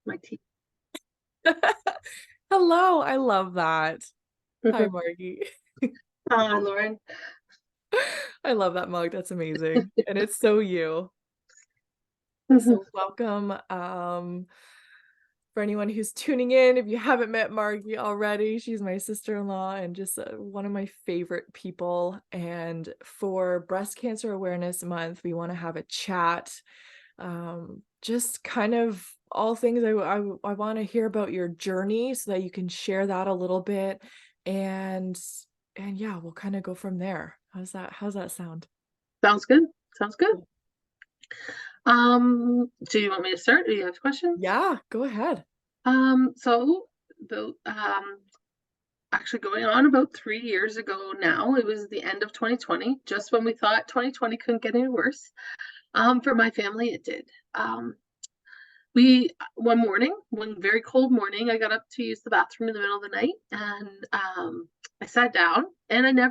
my tea. Hello, I love that. Hi, Margie. Hi, Lauren. I love that mug. That's amazing. And it's so you. Mhm. So welcome. For anyone who's tuning in, if you haven't met Margie already, she's my sister-in-law and just one of my favorite people. And for Breast Cancer Awareness Month, we want to have a chat. Just kind of all things I want to hear about your journey so that you can share that a little bit. And and yeah, we'll kind of go from there. How's that sound? Sounds good. Sounds good. Do you want me to start? Do you have questions? Yeah, go ahead. So the actually going on about 3 years ago now, it was the end of 2020, just when we thought 2020 couldn't get any worse. For my family, it did. We one morning, one very cold morning, I got up to use the bathroom in the middle of the night, and I sat down, and I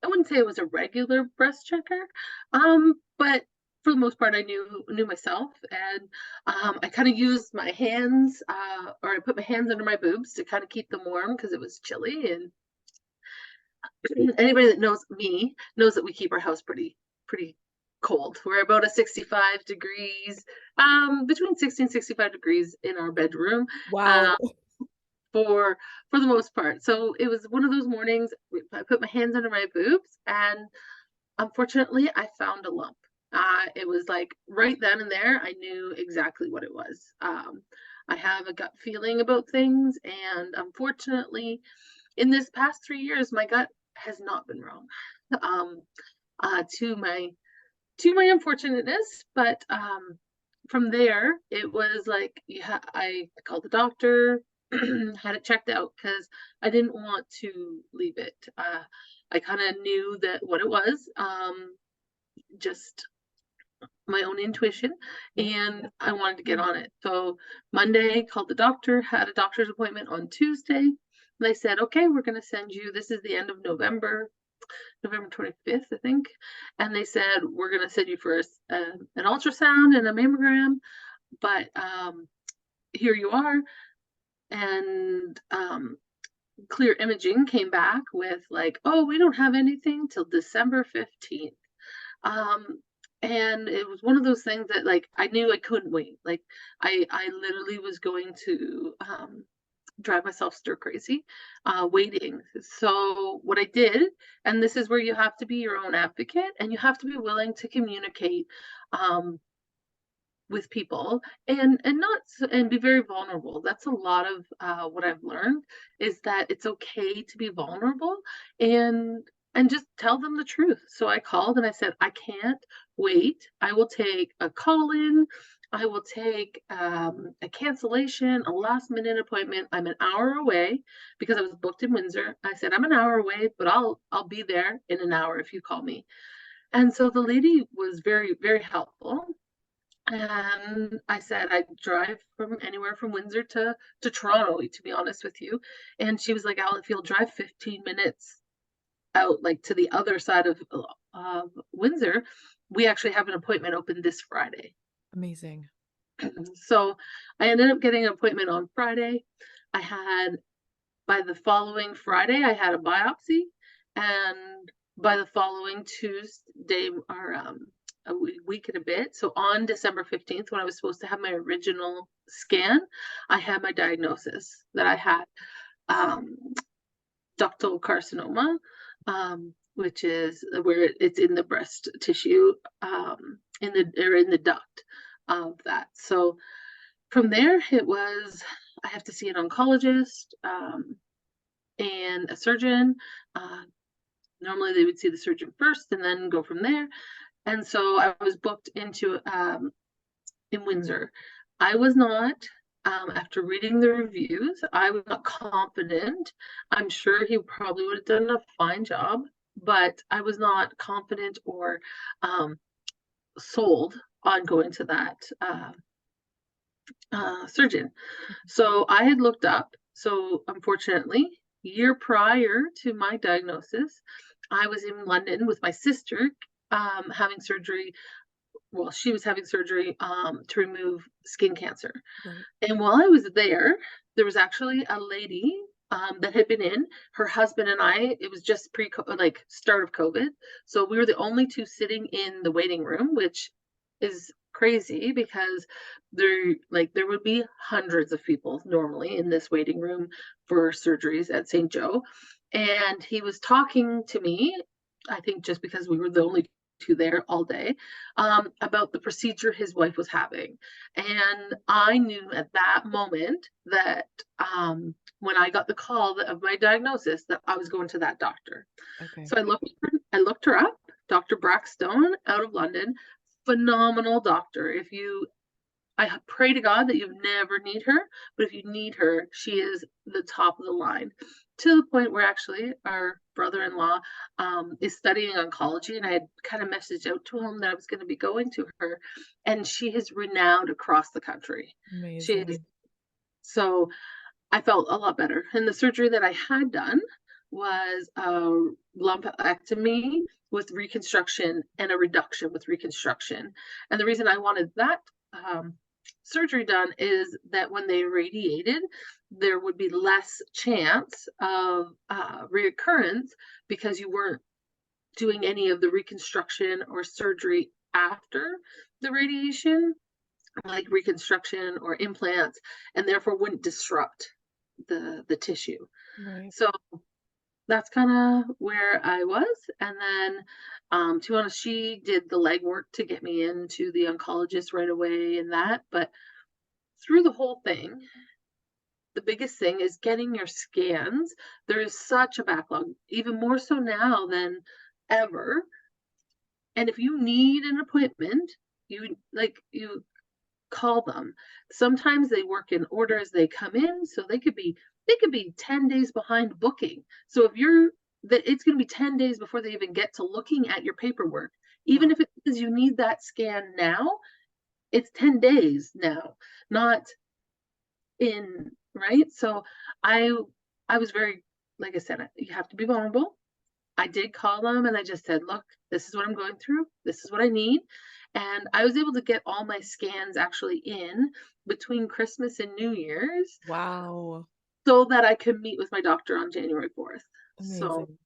wouldn't say it was a regular breast checker, but for the most part, I knew myself, and I kind of used my hands, or I put my hands under my boobs to kind of keep them warm because it was chilly. And anybody that knows me knows that we keep our house pretty cold. We're about a 65 degrees, between 60 and 65 degrees in our bedroom. Wow. Um, for the most part. So it was one of those mornings. I put my hands under my boobs, and unfortunately, I found a lump. It was like right then and there, I knew exactly what it was. I have a gut feeling about things, and unfortunately, in this past 3 years, my gut has not been wrong. Um, to my unfortunateness, but from there, it was like I called the doctor, had it checked out because I didn't want to leave it. I kind of knew that what it was, just my own intuition, Yeah. and I wanted to get on it. So Monday, called the doctor, had a doctor's appointment on Tuesday. They said, okay, we're going to send you, this is the end of November 25th, I think. And they said, we're going to send you for an ultrasound and a mammogram, but here you are. And clear imaging came back with like, oh, we don't have anything till December 15th. Um, and it was one of those things that like I knew I couldn't wait. Like I literally was going to drive myself stir crazy, waiting. So what I did, and this is where you have to be your own advocate, and you have to be willing to communicate um, with people, and not and be very vulnerable. That's a lot of what I've learned, is that it's okay to be vulnerable, and just tell them the truth. So I called and I said, I can't wait. I will take a call in. I will take a cancellation, a last minute appointment. I'm an hour away because I was booked in Windsor. I said, I'm an hour away, but I'll be there in an hour if you call me. And so the lady was very, very helpful. And I said I'd drive from anywhere from Windsor to Toronto, to be honest with you. And she was like, Al, if you'll drive 15 minutes out, like to the other side of Windsor, we actually have an appointment open this Friday. Amazing. So I ended up getting an appointment on Friday. I had, by the following Friday, I had a biopsy, and by the following Tuesday, or a week and a bit, so on December 15th, when I was supposed to have my original scan, I had my diagnosis that I had um, ductal carcinoma, which is where it's in the breast tissue, in the duct of that. So from there, it was, I have to see an oncologist, and a surgeon. Uh, Normally, they would see the surgeon first and then go from there. And so I was booked into in Windsor. I was not. After reading the reviews, I was not confident. I'm sure he probably would have done a fine job, but I was not confident or um, sold on going to that surgeon. So I had looked up. So unfortunately, year prior to my diagnosis, I was in London with my sister, having surgery well, she was having surgery to remove skin cancer. Right. And while I was there was actually a lady that had been in. Her husband and I, it was just like start of COVID. So we were the only two sitting in the waiting room, which is crazy because there would be hundreds of people normally in this waiting room for surgeries at St. Joe. And he was talking to me, I think just because we were the only two there all day, about the procedure his wife was having. And I knew at that moment that when I got the call of my diagnosis, that I was going to that doctor. Okay. So I looked her up, Dr. Brackstone out of London, phenomenal doctor. If you I pray to God that you never need her, but if you need her, she is the top of the line. To the point where actually our brother-in-law is studying oncology, and I had kind of messaged out to him that I was going to be going to her, and she is renowned across the country. She is Amazing. so I felt a lot better. And the surgery that I had done was a lumpectomy with reconstruction and a reduction with reconstruction. And the reason I wanted that um, surgery done is that when they radiated, there would be less chance of reoccurrence because you weren't doing any of the reconstruction or surgery after the radiation, like reconstruction or implants, and therefore wouldn't disrupt the tissue. Right. So that's kind of where I was. And then, to be honest, she did the legwork to get me into the oncologist right away and that. But through the whole thing, the biggest thing is getting your scans. There is such a backlog, even more so now than ever. And if you need an appointment, you call them. Sometimes they work in order as they come in, so they could be 10 days behind booking. So if you're that it's going to be 10 days before they even get to looking at your paperwork. Even Wow. if it says you need that scan now, it's 10 days now, not in, right? So I I was very, like I said, you have to be vulnerable. I did call them and I just said, look, this is what I'm going through. This is what I need. And I was able to get all my scans actually in between Christmas and New Year's Wow. so that I could meet with my doctor on January 4th. So Amazing.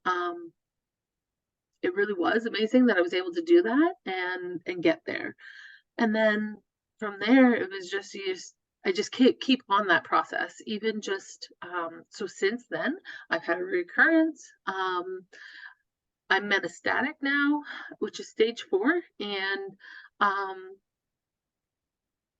um it really was amazing that I was able to do that and get there. And then from there it was I just keep on that process. Even just so since then I've had a recurrence. I'm metastatic now, which is stage 4, and um,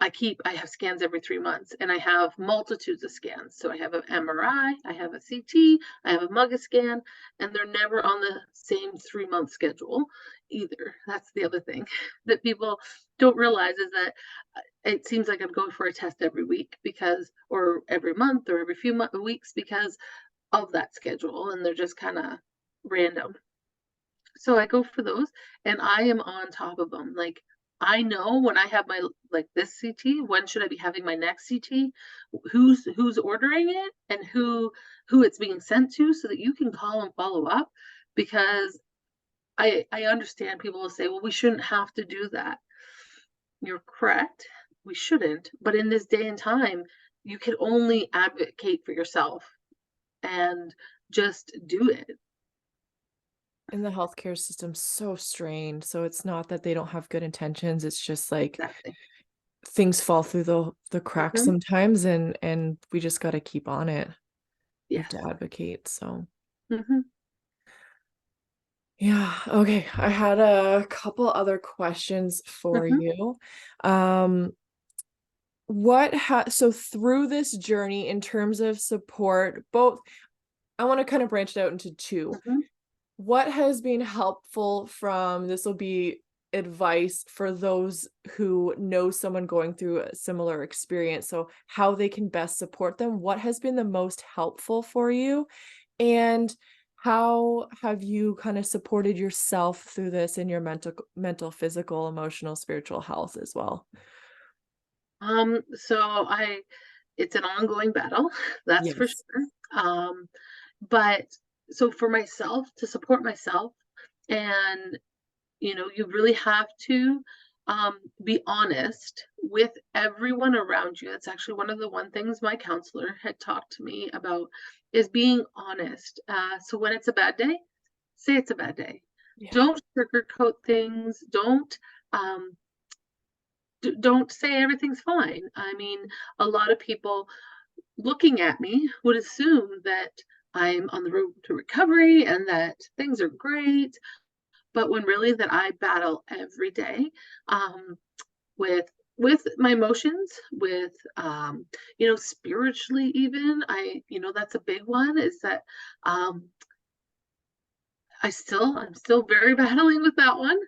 I have scans every 3 months, and I have multitudes of scans. So I have an MRI, I have a CT, I have a MUGA scan, and they're never on the same 3-month schedule either. That's the other thing that people don't realize is that it seems like I'm going for a test every week or every month, or every few weeks because of that schedule, and they're just kind of random. So I go for those and I am on top of them. Like I know when I have like this CT, when should I be having my next CT? Who's ordering it and who it's being sent to so that you can call and follow up because I understand people will say, well, we shouldn't have to do that. You're correct. We shouldn't. But in this day and time, you can only advocate for yourself and just do it. And the healthcare system's so strained. So it's not that they don't have good intentions. It's just like Exactly. things fall through the cracks Mhm. sometimes and we just got to keep on it. We have to Yes. advocate. So Hmm. yeah, okay. I had a couple other questions for Hmm. you. So through this journey in terms of support, both I want to kind of branch it out into two. Hmm. What has been helpful from this will be advice for those who know someone going through a similar experience, so how they can best support them. What has been the most helpful for you? And how have you kind of supported yourself through this in your mental, physical, emotional, spiritual health as well? So it's an ongoing battle, that's for Yes. sure. But so for myself, to support myself and you really have to be honest with everyone around you. That's actually one things my counselor had talked to me about, is being honest. So when it's a bad day, say it's a bad day. Yeah. Don't sugarcoat things. Um, don't say everything's fine. I mean, a lot of people looking at me would assume that I'm on the road to recovery and that things are great, but when really that I battle every day um, with my emotions, with spiritually, even that's a big one, is that um, I'm still very battling with that one.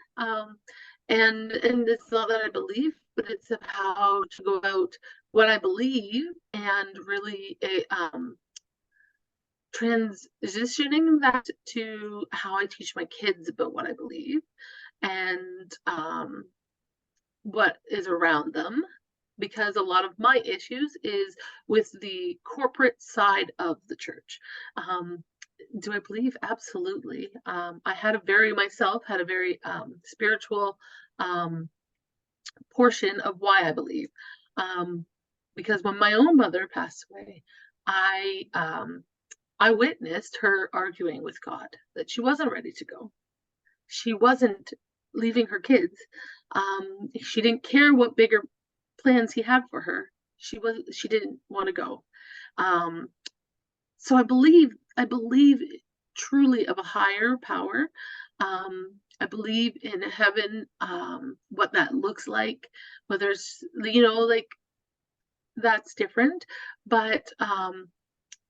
And it's not that I believe, but it's of how to go about what I believe, and really transitioning that to how I teach my kids about what I believe, and what is around them, because a lot of my issues is with the corporate side of the church. Do I believe? Absolutely. I had a very spiritual um, portion of why I believe. Um, because when my own mother passed away, I um, I witnessed her arguing with God that she wasn't ready to go. She wasn't leaving her kids. She didn't care what bigger plans he had for her. She didn't want to go. Um, so I believe truly of a higher power. I believe in heaven, what that looks like, whether it's, like, that's different, but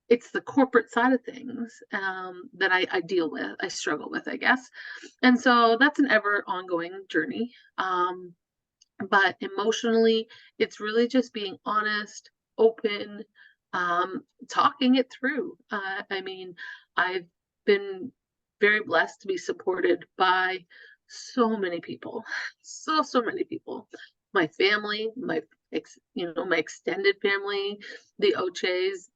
it's the corporate side of things that I deal with, I struggle with, I guess. And so that's an ever ongoing journey. But emotionally, it's really just being honest, open, talking it through. I mean, I've been very blessed to be supported by so many people, so many people. My family, my extended family, the Oches,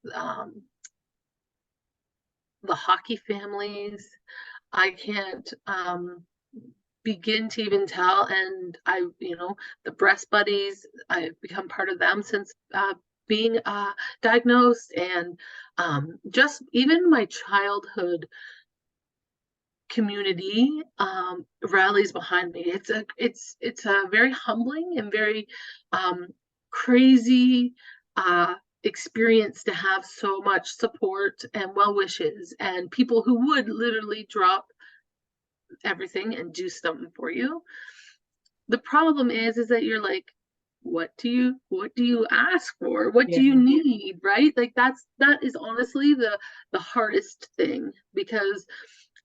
the hockey families. I can't begin to even tell. And the breast buddies, I've become part of them since being diagnosed, and just even my childhood community rallies behind me. It's a very humbling and very crazy experience to have so much support and well wishes, and people who would literally drop everything and do something for you. The problem is that you're like, what do you ask for? What do you Yeah. need? Right? Like that is honestly the hardest thing, because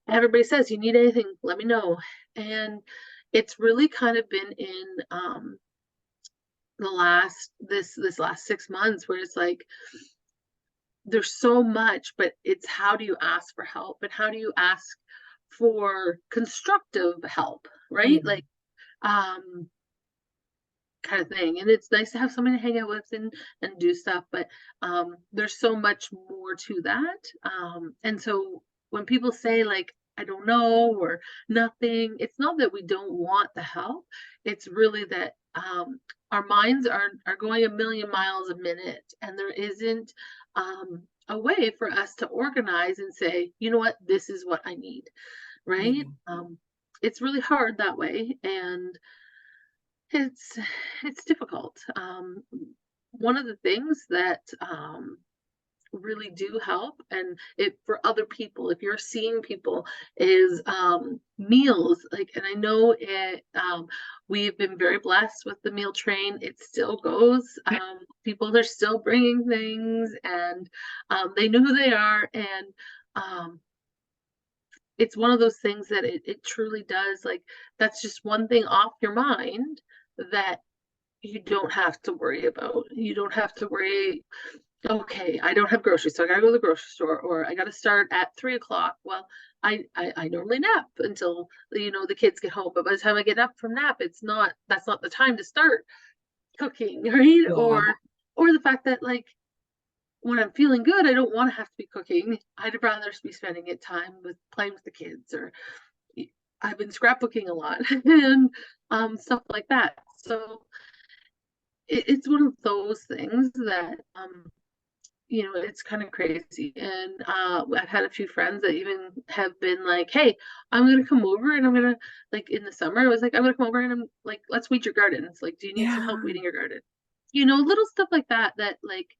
everybody says, you need anything, let me know. And it's really kind of been in the last this last 6 months, where it's like there's so much, but it's how do you ask for help, and how do you ask for constructive help, right? Yeah. Like um kind of thing. And it's nice to have somebody to hang out with and do stuff, but there's so much more to that. And so when people say, like, I don't know, or nothing, it's not that we don't want the help. It's really that our minds are going a million miles a minute, and there isn't a way for us to organize and say, you know what, this is what I need, right? Yeah. It's really hard that way, and it's it's difficult. One of the things that really do help, and it for other people, if you're seeing people, is meals. Like, and I know we've been very blessed with the meal train. It still goes. People are still bringing things, and they know who they are, and um, it's one of those things that it truly does, like, that's just one thing off your mind that you don't have to worry about. You don't have to worry, okay, I don't have groceries, so I gotta go to the grocery store, or I gotta start at 3 o'clock. Well, I normally nap until the kids get home, but by the time I get up from nap, that's not the time to start cooking, right? Yeah. Or the fact that, like, when I'm feeling good, I don't want to have to be cooking. I'd rather be spending it time with playing with the kids, or I've been scrapbooking a lot and stuff like that. So it's one of those things that it's kind of crazy. And I've had a few friends that even have been like, hey, I'm gonna come over and I'm gonna, like, in the summer, I was like, I'm gonna come over and I'm like, let's weed your gardens. Like, do you need some help Yeah. weeding your garden? Little stuff like that, that like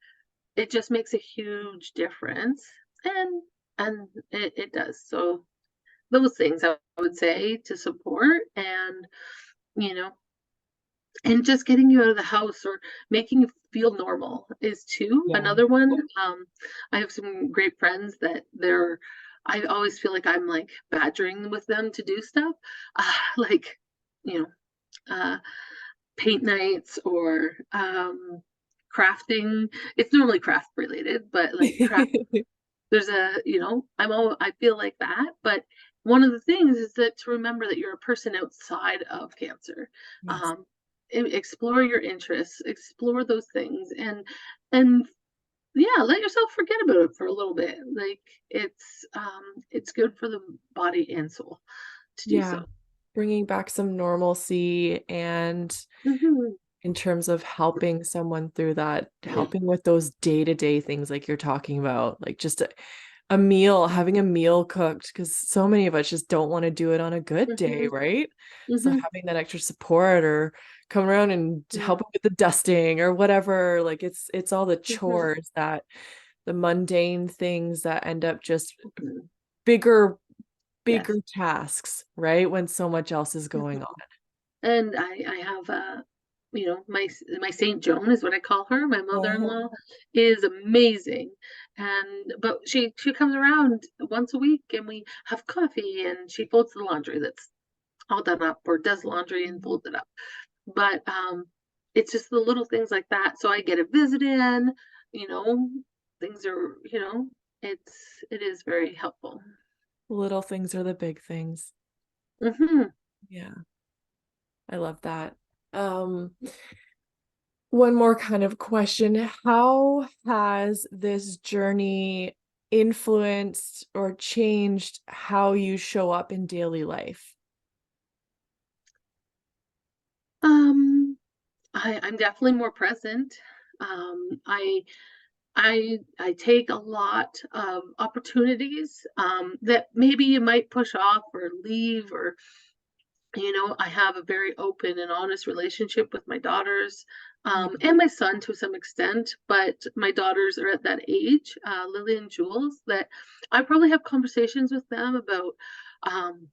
it just makes a huge difference. And it does. So those things I would say to support, you know and just getting you out of the house or making you feel normal is too Yeah. another one. I have some great friends that I always feel like I'm like badgering with them to do stuff, like, you know uh paint nights or crafting. It's normally craft related, but like craft, there's I feel like that. But one of the things is that to remember that you're a person outside of cancer. Yes. um Explore your interests, explore those things, and yeah, let yourself forget about it for a little bit. Like, it's good for the body and soul to do Yeah. so. Bringing back some normalcy, and Hmm. in terms of helping someone through that, helping with those day-to-day things like you're talking about, like just a meal, having a meal cooked, because so many of us just don't wanna do it on a good day, Hmm. right? So Hmm. having that extra support, or come around and Yeah. helping with the dusting or whatever, like, it's all the Hmm. chores, that the mundane things that end up just Hmm. bigger bigger Yes. tasks, right? When so much else is going on. Mhm. And I have my Saint Joan is what I call her. My Uh-huh. mother-in-law is amazing, and but she comes around once a week and we have coffee and she folds the laundry that's all done up, or does laundry and Mhm. folds it up. But it's just the little things like that. So I get a visit in, you know, things are, it is very helpful. Little things are the big things. Hmm. Yeah, I love that. Um, One more kind of question. How has this journey influenced or changed how you show up in daily life? Um, I'm definitely more present. I take a lot of opportunities that maybe you might push off or leave, or I have a very open and honest relationship with my daughters, Yeah. and my son to some extent. But my daughters are at that age, Lily and Jules, that I probably have conversations with them about um,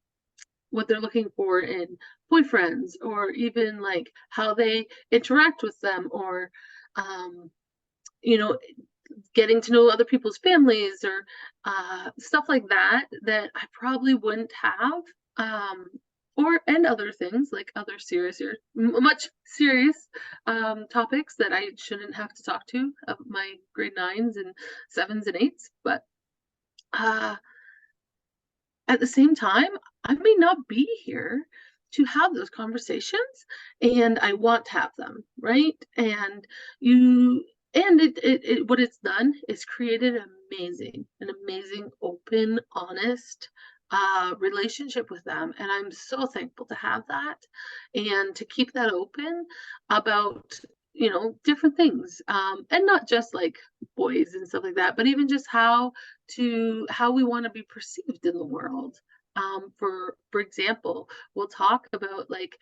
what they're looking for in boyfriends, or even like how they interact with them, or um, you know getting to know other people's families, or stuff like that, that I probably wouldn't have, um, or and other things like other serious or much serious topics that I shouldn't have to talk to of my grade nines and sevens and eights. But uh, at the same time, I may not be here to have those conversations, and I want to have them, right? And you what it's done is created an amazing, open, honest relationship with them. And I'm so thankful to have that and to keep that open about, different things. And not just like boys and stuff like that, but even just how we want to be perceived in the world. For example, we'll talk about like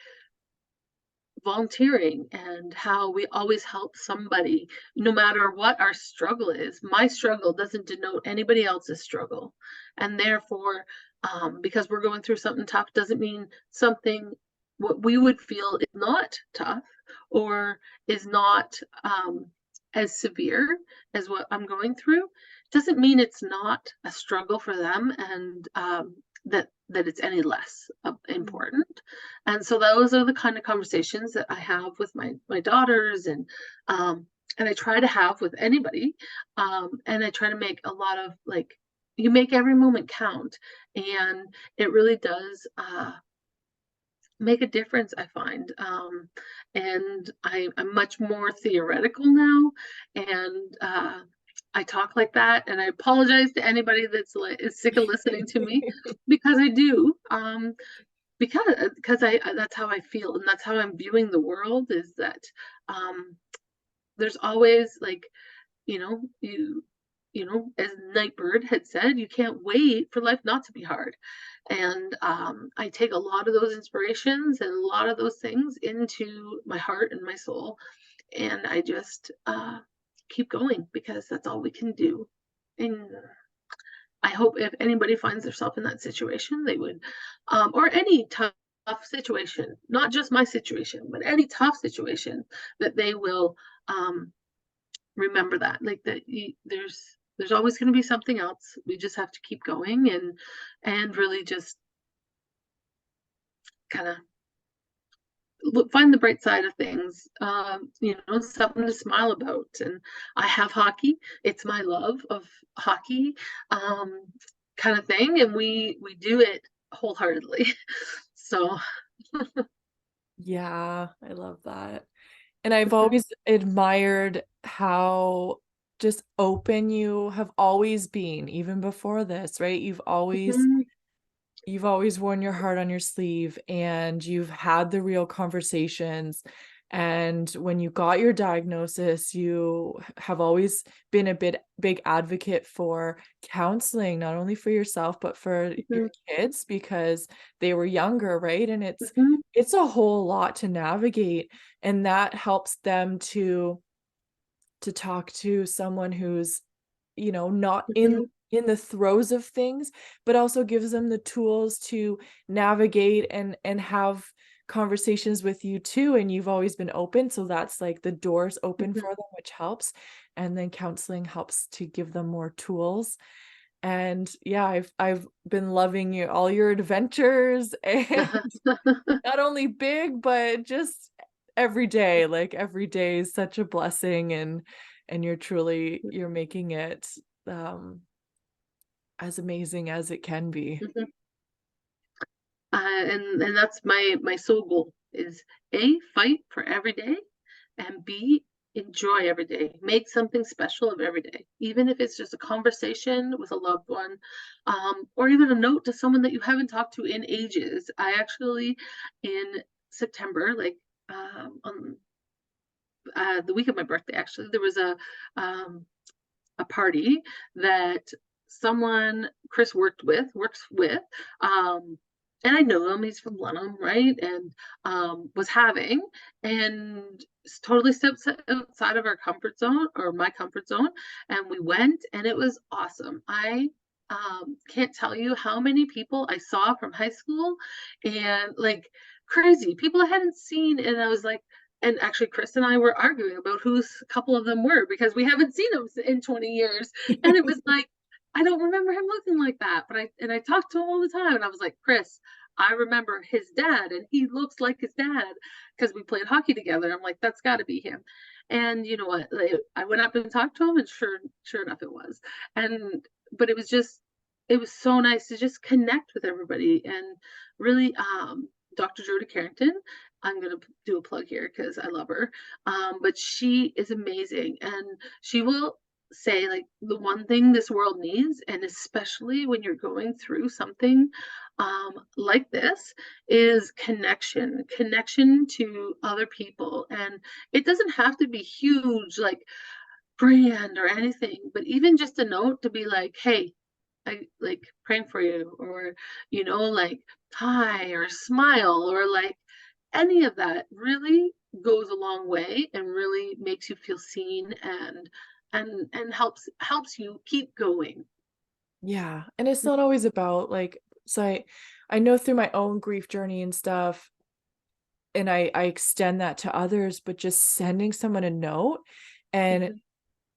volunteering and how we always help somebody, no matter what our struggle is. My struggle doesn't denote anybody else's struggle, and therefore, because we're going through something tough doesn't mean something what we would feel is not tough, or is not as severe as what I'm going through. Doesn't mean it's not a struggle for them, and that it's any less Mm. important. And so those are the kind of conversations that I have with my daughters, and I try to have with anybody. And I try to make a lot of, like, you make every moment count, and it really does make a difference, I find. And I'm much more theoretical now, and I talk like that, and I apologize to anybody that's like is sick of listening to me, because I do. because I that's how I feel, and that's how I'm viewing the world, is that there's always like, you know, as Nightbird had said, you can't wait for life not to be hard. And I take a lot of those inspirations and a lot of those things into my heart and my soul. And I just keep going because that's all we can do. And I hope if anybody finds themselves in that situation, they would, or any tough situation, not just my situation, but any tough situation, that they will remember that, like that there's always going to be something else. We just have to keep going and really just kind of find the bright side of things, something to smile about. And I have hockey. It's my love of hockey, um, kind of thing. And we do it wholeheartedly. So Yeah, I love that. And I've mhm, always admired how just open you have always been, even before this, right? mhm, You've always worn your heart on your sleeve, and you've had the real conversations. And when you got your diagnosis, you have always been a big advocate for counseling, not only for yourself, but for your mhm, kids because they were younger, right? And mhm, it's a whole lot to navigate, and that helps them to talk to someone who's, not mhm, in the throes of things, but also gives them the tools to navigate and have conversations with you too. And you've always been open, so that's like the doors open mhm. for them, which helps. And then counseling helps to give them more tools. And yeah, I've been loving all your adventures and not only big, but just every day. Like every day is such a blessing, and you're making it um as amazing as it can be. Mhm. And that's my sole goal, is A, fight for every day, and B, enjoy every day. Make something special of every day, even if it's just a conversation with a loved one, or even a note to someone that you haven't talked to in ages. I actually, in September, like on the week of my birthday, actually, there was um, a party that someone Chris works with, um, and I know him. He's from Blenheim, right? And was having, and totally stepped outside of our comfort zone, or my comfort zone, and we went, and it was awesome. I can't tell you how many people I saw from high school, and like crazy people I hadn't seen, and I was like, and actually Chris and I were arguing about whose couple of them were, because we haven't seen them in 20 years. And it was like, I don't remember him looking like that, but I talked to him all the time, and I was like, Chris, I remember his dad, and he looks like his dad because we played hockey together. I'm like, that's got to be him. And you know what? Like, I went up and talked to him, and sure enough, it was. And but it was so nice to just connect with everybody, and really, Dr. Jody Carrington, I'm gonna do a plug here because I love her. But she is amazing, and she will say like the one thing this world needs, and especially when you're going through something like this, is connection to other people. And it doesn't have to be huge, like brand or anything, but even just a note to be like, hey, I like praying for you, or like hi, or smile, or like any of that really goes a long way and really makes you feel seen, and helps you keep going. Yeah, and it's not always about like, so I know through my own grief journey and stuff, and I extend that to others, but just sending someone a note and Mhm,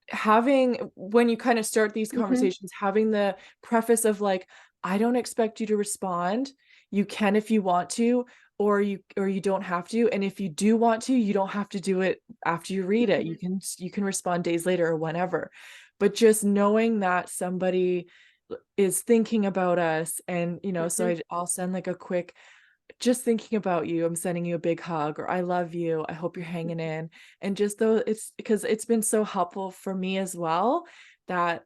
having, when you kind of start these mhm, conversations, having the preface of like, I don't expect you to respond. You can if you want to, or you don't have to. And if you do want to, you don't have to do it after you read it. mhm, You can respond days later or whenever. But just knowing that somebody is thinking about us, and so mhm, I'll send like a quick, just thinking about you, I'm sending you a big hug, or I love you, I hope you're hanging in. And just though, it's because it's been so helpful for me as well, that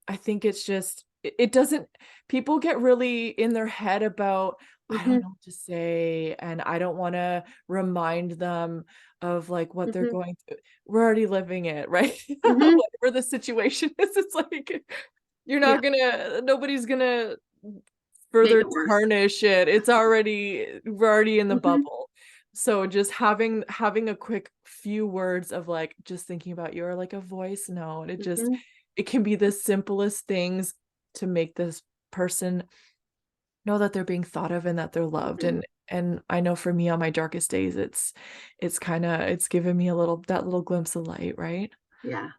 I think it's just it doesn't, people get really in their head about I don't Mhm. know what to say, and I don't wanna remind them of, like, what they're Mhm. going through. We're already living it, right? Mhm. Whatever the situation is, it's like, you're Yeah. not gonna nobody's gonna Make further it worse. tarnish it. We're already in the Mhm. bubble. So just having a quick few words of, like, just thinking about you, or like a voice note, Mhm. it can be the simplest things to make this person know that they're being thought of and that they're loved. Mhm. And I know for me on my darkest days, it's given me a little that little glimpse of light, right? Yeah.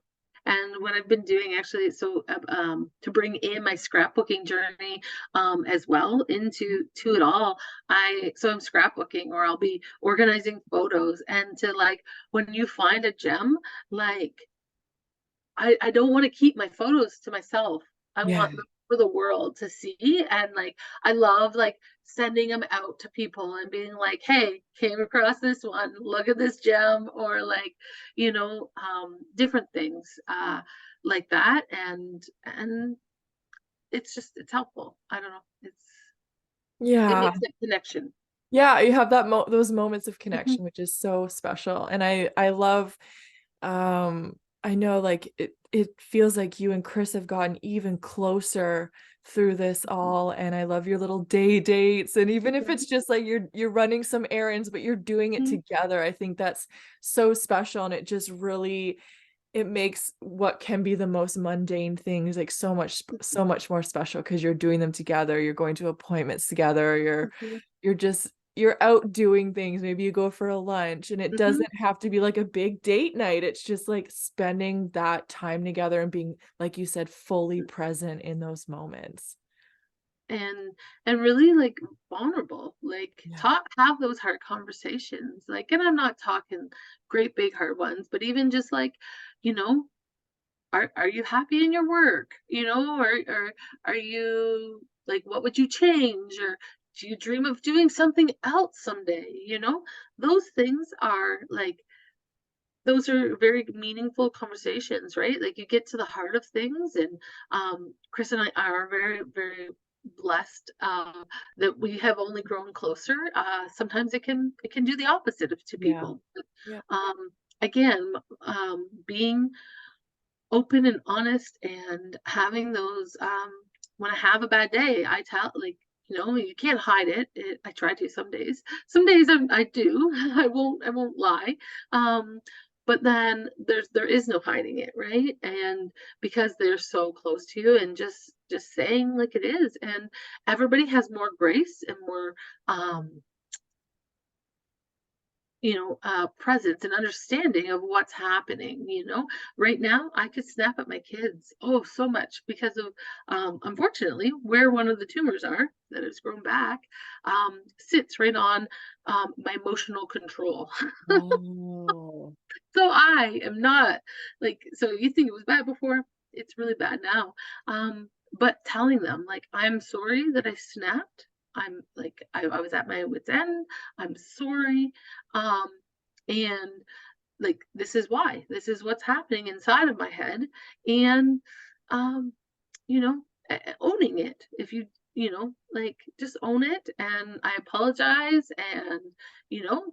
And what I've been doing actually, so to bring in my scrapbooking journey as well into it all, I'm scrapbooking, or I'll be organizing photos, and to like when you find a gem, like I don't want to keep my photos to myself. I Yeah. want them for the world to see. And like I love like sending them out to people and being like, hey, came across this one, look at this gem, or like, different things like that. And it's just it's helpful. I don't know. It Yeah. makes a connection. Yeah, you have those moments of Mhm. connection, which is so special. And I love I know, like, it feels like you and Chris have gotten even closer through this all, and I love your little day dates, and even if Mhm. it's just like you're running some errands, but you're doing it Mhm. together, I think that's so special, and it just really it makes what can be the most mundane things, like, so much more special because 'cause you're doing them together, you're going to appointments together, Mhm. you're out doing things, maybe you go for a lunch, and it Mhm. doesn't have to be like a big date night, it's just, like, spending that time together and being, like you said, fully present in those moments. and and really like vulnerable, like Yeah. talk, have those hard conversations, like, and I'm not talking great big hard ones, but even just like, you know are you happy in your work, or are you like, what would you change, or do you dream of doing something else someday, those things are like, those are very meaningful conversations, right? Like you get to the heart of things. And Chris and I are very, very blessed that we have only grown closer. Sometimes it can do the opposite of to Yeah. people. But, Yeah. again, being open and honest and having those when I have a bad day, I tell, like, you can't hide it. I try to some days. Some days I do. I won't lie. Um but then there is no hiding it, right? And because they're so close to you, and just saying like it is, and everybody has more grace and more um presence and understanding of what's happening. Right now I could snap at my kids, oh, so much, because of unfortunately where one of the tumors are that has grown back, sits right on my emotional control. Oh. So I am not like, so you think it was bad before, it's really bad now. But telling them like, I'm sorry that I snapped. I'm like, I was at my wit's end. I'm sorry. Um, and like, this is why. This is what's happening inside of my head. And um owning it. If like, just own it, and I apologize. And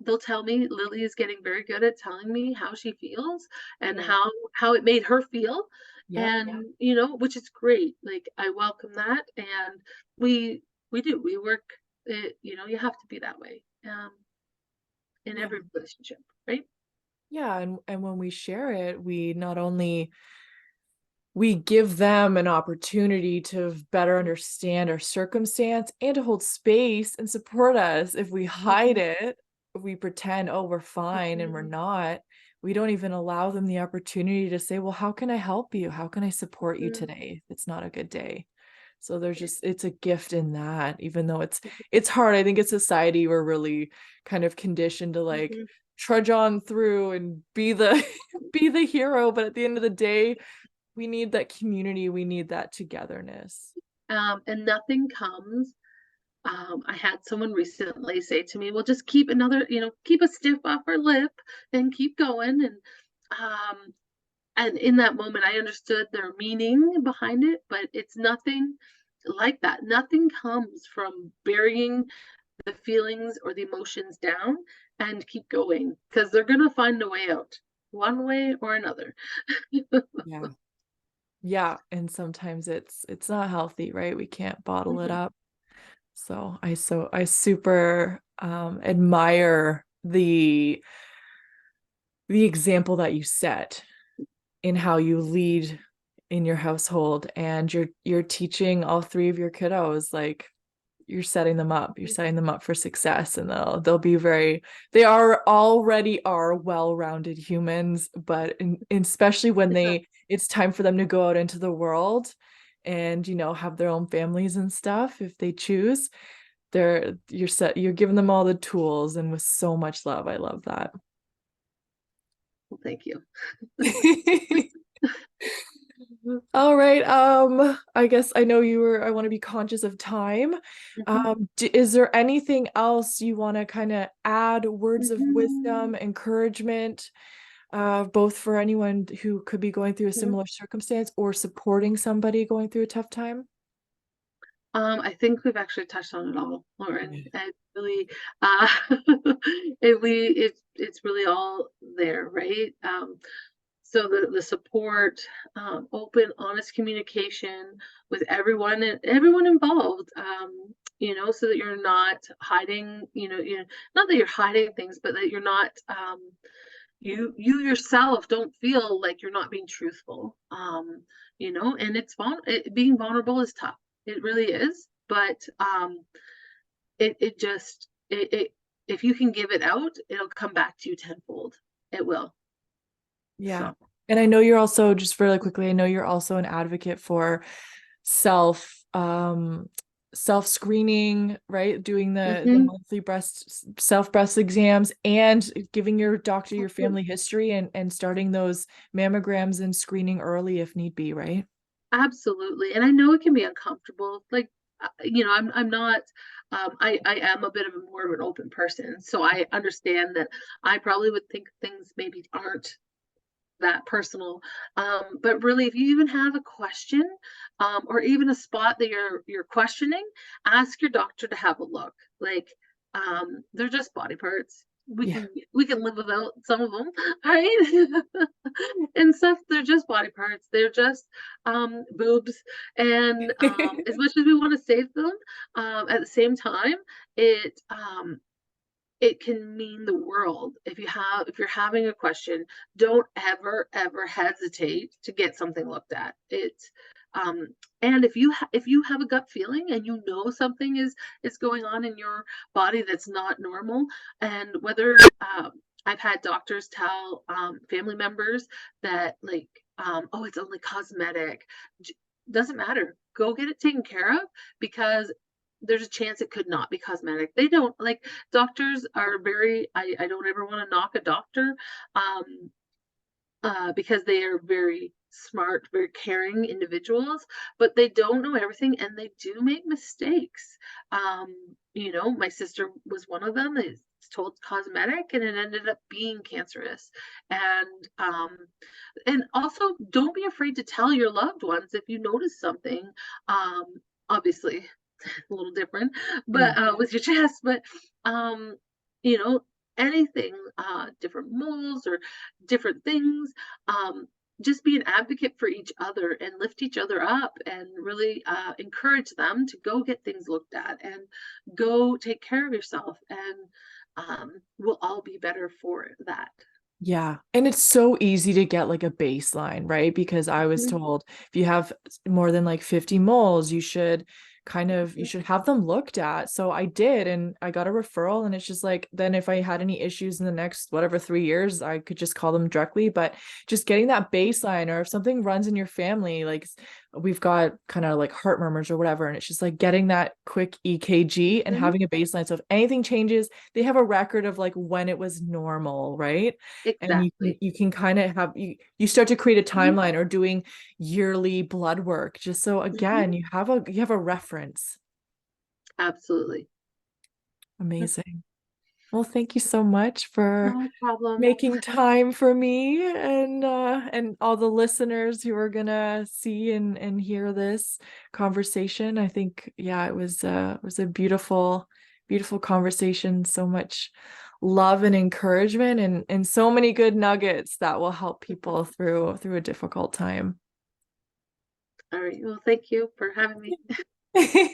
they'll tell me, Lily is getting very good at telling me how she feels and Good. how it made her feel. Yep. And which is great. Like, I welcome that. And we work it. You have to be that way in Yeah. every relationship, right? Yeah, and when we share it, we give them an opportunity to better understand our circumstance and to hold space and support us. If we hide Mhm. it, if we pretend, oh, we're fine and we're Mhm. not, we don't even allow them the opportunity to say, well, how can I help you? How can I support you Mhm. today if it's not a good day? So it's a gift in that, even though it's hard. I think in society we're really kind of conditioned to like Mhm. trudge on through and be the be the hero, but at the end of the day, we need that community, we need that togetherness. And nothing comes. I had someone recently say to me, "Well, just keep keep a stiff upper lip and keep going." And in that moment, I understood their meaning behind it, but it's nothing like that. Nothing comes from burying. the feelings or the emotions down and keep going, because they're going to find a way out one way or another. Yeah. Yeah. And sometimes it's not healthy, right? We can't bottle it Mhm. up. So I super admire the example that you set in how you lead in your household, and you're teaching all three of your kiddos, like you're setting them up for success, and they'll be very, they are already are well-rounded humans, but especially when it's time for them to go out into the world and have their own families and stuff, if they choose, you're giving them all the tools, and with so much love. I love that. Well, thank you. All right. I guess I know I want to be conscious of time. Mhm. Is there anything else you want to kind of add, words of Mhm. wisdom, encouragement, both for anyone who could be going through a Mhm. similar circumstance or supporting somebody going through a tough time? I think we've actually touched on it all, Lauren. Yeah. I really, it's really all there, right? So the support, open, honest communication with everyone and everyone involved, so that you're not hiding, not that you're hiding things, but that you're not, you yourself don't feel like you're not being truthful. And being vulnerable is tough. It really is. But it just it if you can give it out, it'll come back to you tenfold. It will. Yeah. So. And I know you're also, just really quickly, I know you're also an advocate for self self screening, right? Doing the Mhm. monthly breast exams, and giving your doctor your Absolutely. family history, and starting those mammograms and screening early if need be, right? Absolutely, and I know it can be uncomfortable. Like, I'm not. I am a bit of a more of an open person, so I understand that I probably would think things maybe aren't that personal. But really, if you even have a question, or even a spot that you're questioning, ask your doctor to have a look. Like, they're just body parts. We Yeah. can we can live without some of them, right? And stuff. They're just body parts. They're just boobs. And as much as we want to save them, at the same time, it it can mean the world. If you're having a question, don't ever hesitate to get something looked at. Um and if you have a gut feeling and you know something is going on in your body that's not normal, and whether I've had doctors tell family members that, like, oh, it's only cosmetic. Doesn't matter, go get it taken care of, because there's a chance it could not be cosmetic. They don't like Doctors are very, I don't ever want to knock a doctor, um, because they are very smart, very caring individuals, but they don't know everything and they do make mistakes. My sister was one of them. It's told cosmetic and it ended up being cancerous. And also, don't be afraid to tell your loved ones if you notice something. Um, Obviously, a little different, Yeah. but with your chest, but um, you know, anything, different moles or different things. Um, just be an advocate for each other and lift each other up, and really encourage them to go get things looked at and go take care of yourself, and we'll all be better for that. Yeah. And it's so easy to get like a baseline, right? Because I was Mhm. told if you have more than like 50 moles, you should have them looked at. So I did, and I got a referral, and it's just like, then if I had any issues in the next whatever 3 years, I could just call them directly. But just getting that baseline, or if something runs in your family, like we've got kind of like heart murmurs or whatever, and it's just like getting that quick EKG and Mhm. having a baseline. So if anything changes, they have a record of like when it was normal, right? And Exactly. you can kind of have you start to create a Mhm. timeline, or doing yearly blood work, just so again Mhm. you have a reference. Absolutely. Amazing. Well, thank you so much for No problem. making time for me, and all the listeners who are gonna see and hear this conversation. I think, yeah, it was a beautiful beautiful conversation, so much love and encouragement, and so many good nuggets that will help people through a difficult time. All right. Well, thank you for having me.